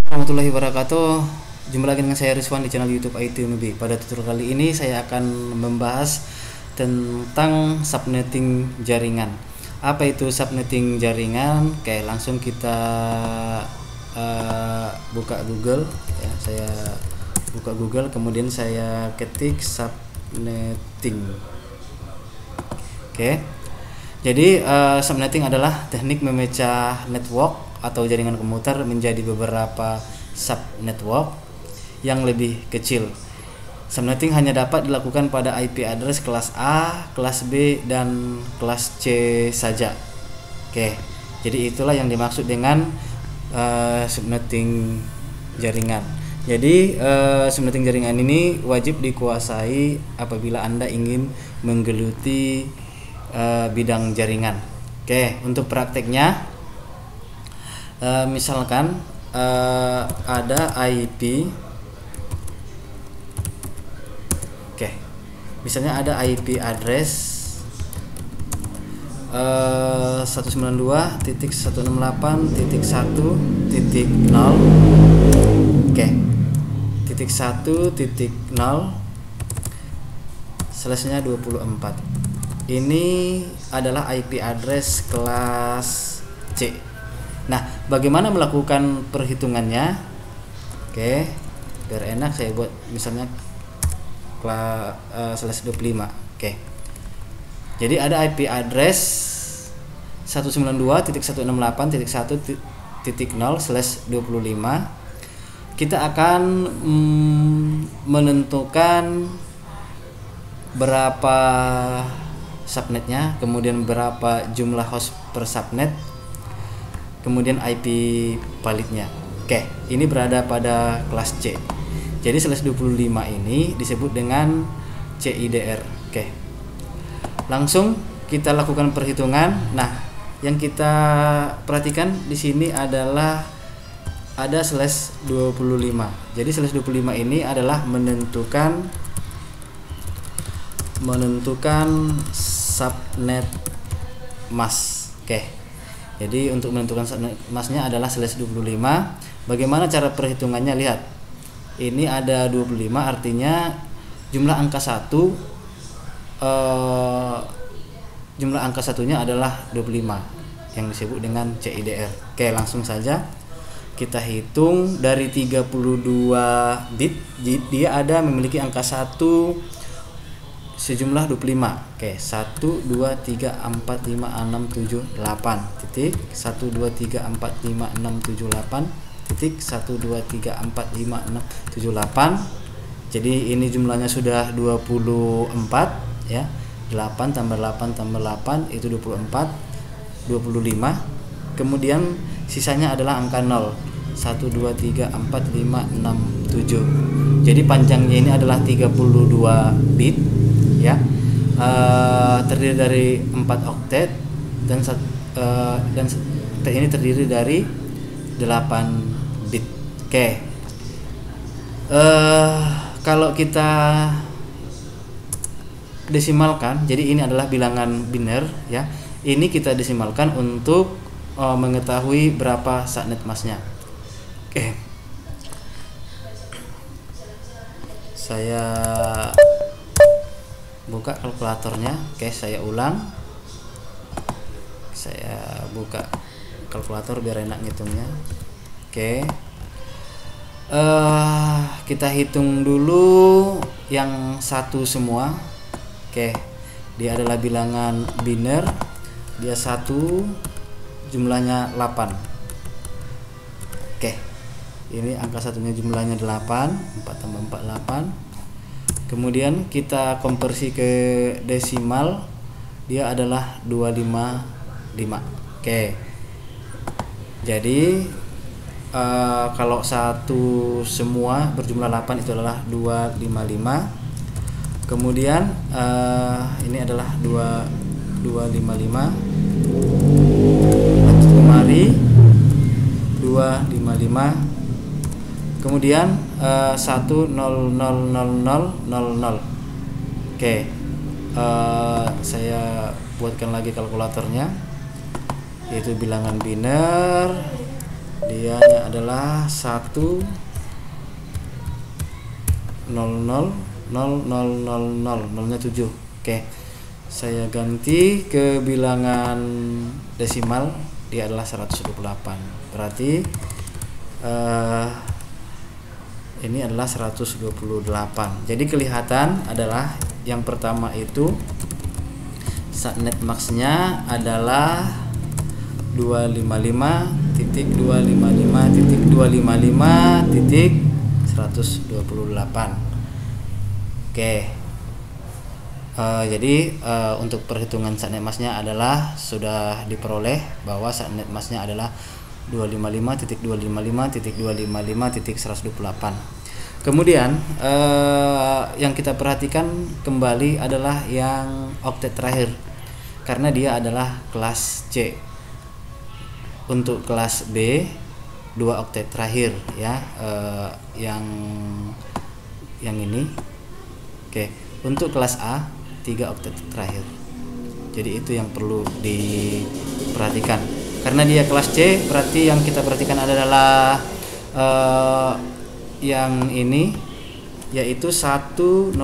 Warahmatullahi wabarakatuh. Jumpa lagi dengan saya Rizwan di channel YouTube IT Nubi. Pada tutorial kali ini saya akan membahas tentang subnetting jaringan. Apa itu subnetting jaringan? Oke, langsung kita buka Google ya. Saya buka Google, kemudian saya ketik subnetting. Oke. Jadi subnetting adalah teknik memecah network atau jaringan komputer menjadi beberapa subnetwork yang lebih kecil. Subnetting hanya dapat dilakukan pada IP address kelas A, kelas B, dan kelas C saja. Oke, jadi itulah yang dimaksud dengan subnetting jaringan. Jadi subnetting jaringan ini wajib dikuasai apabila Anda ingin menggeluti bidang jaringan. Oke, untuk prakteknya, misalkan ada IP, oke, misalnya ada IP address 192.168.1.0, oke, titik 1.0 slash-nya 24. Ini adalah IP address kelas C. Nah, bagaimana melakukan perhitungannya? Oke, biar enak saya buat misalnya slash 25. Oke, jadi ada IP address 192.168.1.0/25. Kita akan menentukan berapa subnetnya, kemudian berapa jumlah host per subnet, kemudian IP validnya. Oke, ini berada pada kelas C. Jadi slash 25 ini disebut dengan CIDR. Oke, langsung kita lakukan perhitungan. Nah, yang kita perhatikan di sini adalah ada slash 25. Jadi slash 25 ini adalah menentukan subnet mask. Oke, jadi untuk menentukan subnet masknya adalah slash 25. Bagaimana cara perhitungannya? Lihat, ini ada 25, artinya jumlah angka 1, jumlah angka satunya adalah 25 yang disebut dengan CIDR. Oke, langsung saja kita hitung dari 32 bit. Dia ada memiliki angka 1 sejumlah 25. Oke, 1 2 3 4 5 6 7 8 titik 1 2 3 4 5 6 7 8 titik 1 2 3 4 5 6 7 8. Jadi ini jumlahnya sudah 24 ya. 8 tambah 8 tambah 8 itu 24, 25. Kemudian sisanya adalah angka 0. 1 2 3 4 5 6 7. Jadi panjangnya ini adalah 32 bit ya, terdiri dari 4 oktet dan ini terdiri dari 8 bit. Oke, kalau kita desimalkan, jadi ini adalah bilangan biner ya, ini kita desimalkan untuk mengetahui berapa subnet masknya. Oke, saya buka kalkulatornya. Oke, saya ulang. Saya buka kalkulator biar enak ngitungnya. Oke, kita hitung dulu yang satu semua. Oke, dia adalah bilangan biner. Dia 1, jumlahnya 8. Oke, ini angka satunya jumlahnya 8. 4 tambah 4 8. Kemudian kita konversi ke desimal, dia adalah 255. Oke, jadi kalau satu semua berjumlah 8 itu adalah 255. Kemudian ini adalah 255. Lanjut kemari 255. Kemudian 1000000. Oke, saya buatkan lagi kalkulatornya, yaitu bilangan biner dia adalah 1 0 0 0 0 0 0 nolnya 7. Oke, saya ganti ke bilangan desimal, dia adalah 128. Berarti ini adalah 128. Jadi kelihatan adalah yang pertama itu subnet max-nya adalah 255.255.255.128. Oke. Jadi untuk perhitungan subnet max-nya adalah sudah diperoleh bahwa subnet max-nya adalah 255.255.255.128. Kemudian yang kita perhatikan kembali adalah yang oktet terakhir, karena dia adalah kelas C. Untuk kelas B 2 oktet terakhir ya, yang ini. Oke, untuk kelas A 3 oktet terakhir. Jadi itu yang perlu diperhatikan. Karena dia kelas C, berarti yang kita perhatikan adalah yang ini, yaitu 1000000.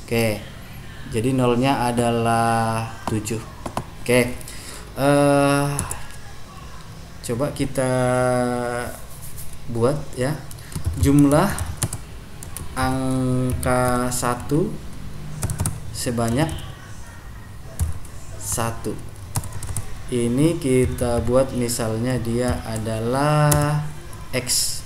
Oke, jadi nolnya adalah 7. Oke, coba kita buat ya, jumlah angka 1 sebanyak 1. Ini kita buat misalnya dia adalah X.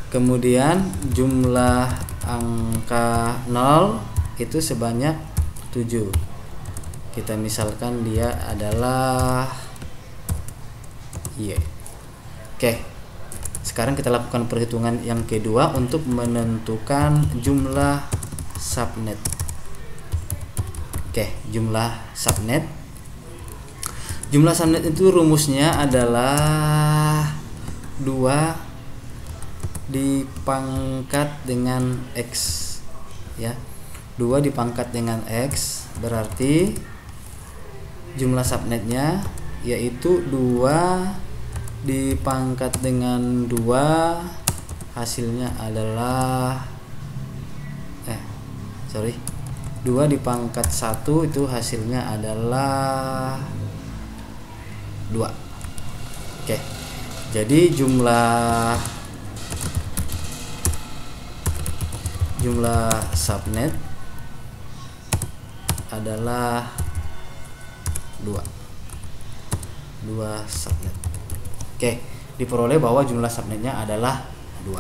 Kemudian jumlah angka 0 itu sebanyak 7. Kita misalkan dia adalah Y. Oke. Sekarang kita lakukan perhitungan yang kedua untuk menentukan jumlah subnet. Oke, jumlah subnet. Jumlah subnet itu rumusnya adalah 2 dipangkat dengan X ya. 2 dipangkat dengan X berarti jumlah subnetnya yaitu 2 dipangkat dengan 2, hasilnya adalah 2 dipangkat 1 itu hasilnya adalah 2. Oke. Jadi jumlah subnet adalah 2 subnet. Oke, diperoleh bahwa jumlah subnetnya adalah 2.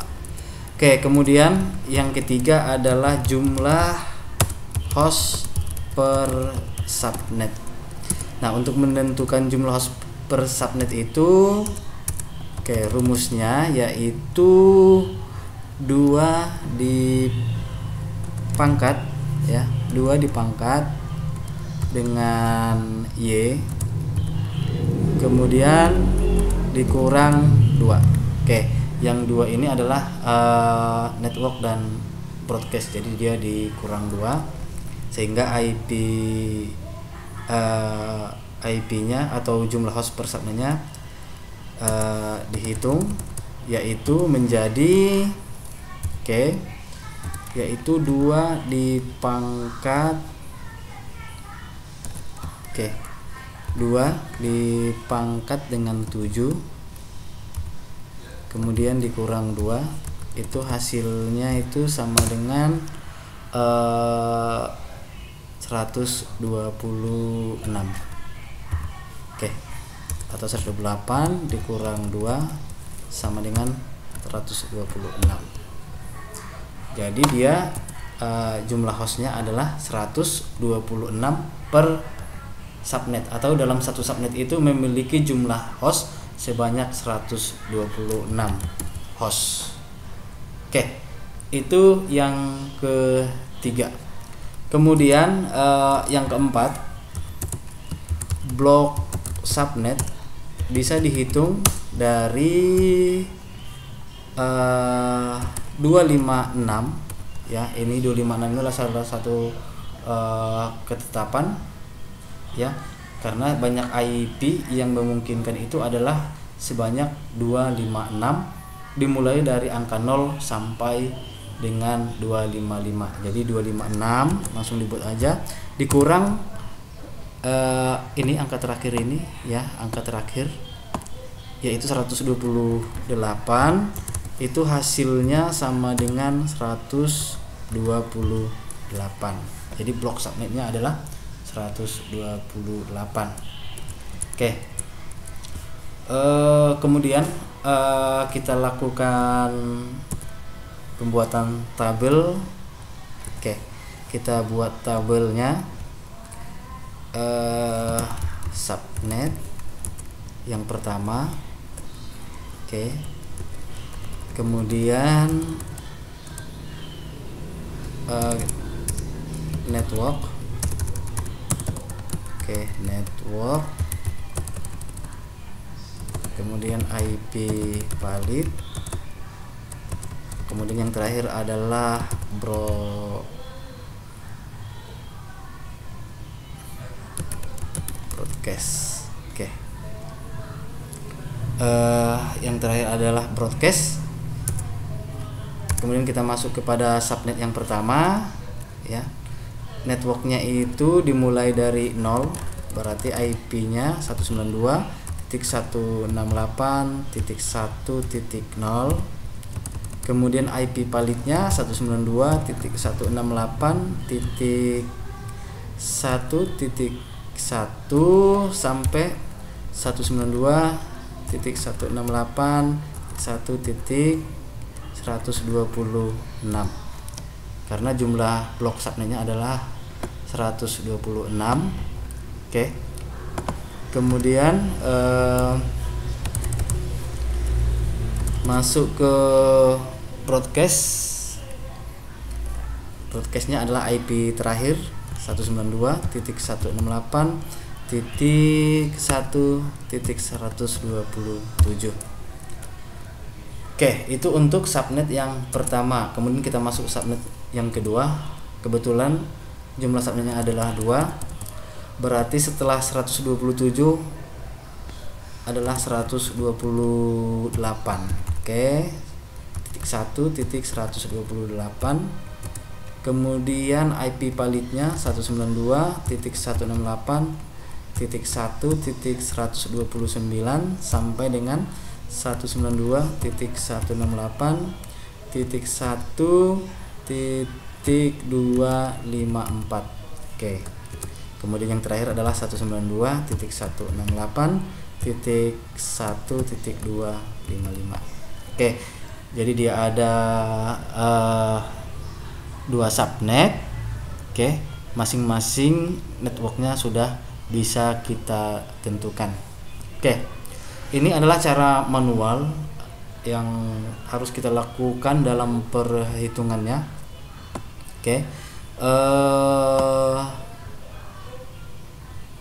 Oke, kemudian yang ketiga adalah jumlah host per subnet. Nah, untuk menentukan jumlah host per subnet itu rumusnya yaitu 2 dipangkat ya, 2 dipangkat dengan Y kemudian dikurang 2. Oke, yang 2 ini adalah network dan broadcast, jadi dia dikurang 2 sehingga IP-nya atau jumlah host per subnetnya dihitung yaitu menjadi yaitu 2 dipangkat 2 dipangkat dengan 7 kemudian dikurang 2, itu hasilnya itu sama dengan 126. Atau 128 dikurang 2 sama dengan 126. Jadi dia jumlah hostnya adalah 126 per subnet, atau dalam satu subnet itu memiliki jumlah host sebanyak 126 host. Itu yang ketiga. Kemudian yang keempat, blok subnet bisa dihitung dari 256 ya. Ini 256 adalah salah satu ketetapan ya, karena banyak IP yang memungkinkan itu adalah sebanyak 256, dimulai dari angka 0 sampai dengan 255. Jadi 256 langsung dibuat aja, dikurang ini angka terakhir ini ya, angka terakhir yaitu 128, itu hasilnya sama dengan 128. Jadi blok subnetnya adalah 128. Oke. Kemudian kita lakukan pembuatan tabel. Oke, kita buat tabelnya. Subnet yang pertama. Oke. Kemudian network. Oke, network. Kemudian IP valid. Kemudian yang terakhir adalah broadcast. Oke. Yang terakhir adalah broadcast. Kemudian kita masuk kepada subnet yang pertama ya. Networknya itu dimulai dari 0, berarti IP-nya 192.168.1.0. Kemudian IP palitnya 192.168.1.1 sampai 192.168.1.126, karena jumlah blok subnetnya adalah 126. Oke. Kemudian masuk ke broadcast. Broadcastnya adalah IP terakhir 192.1.1.127. Oke, itu untuk subnet yang pertama. Kemudian kita masuk subnet yang kedua. Kebetulan jumlah subnetnya adalah 2, berarti setelah 127 adalah 128. Oke, titik 1.128. Kemudian IP palitnya 192.168.1.129 sampai dengan 192.1.1.254. Oke. Kemudian yang terakhir adalah 192.168.1.255. Oke. Jadi dia ada 2 subnet. Oke. Masing-masing networknya sudah bisa kita tentukan. Oke. Ini adalah cara manual yang harus kita lakukan dalam perhitungannya. Oke.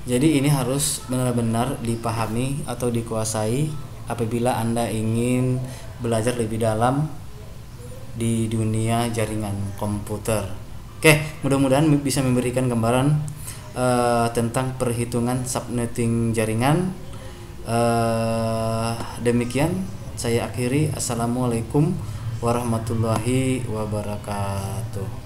Jadi ini harus benar-benar dipahami atau dikuasai apabila Anda ingin belajar lebih dalam di dunia jaringan komputer. Oke, mudah-mudahan bisa memberikan gambaran tentang perhitungan subnetting jaringan. Demikian saya akhiri. Assalamualaikum warahmatullahi wabarakatuh.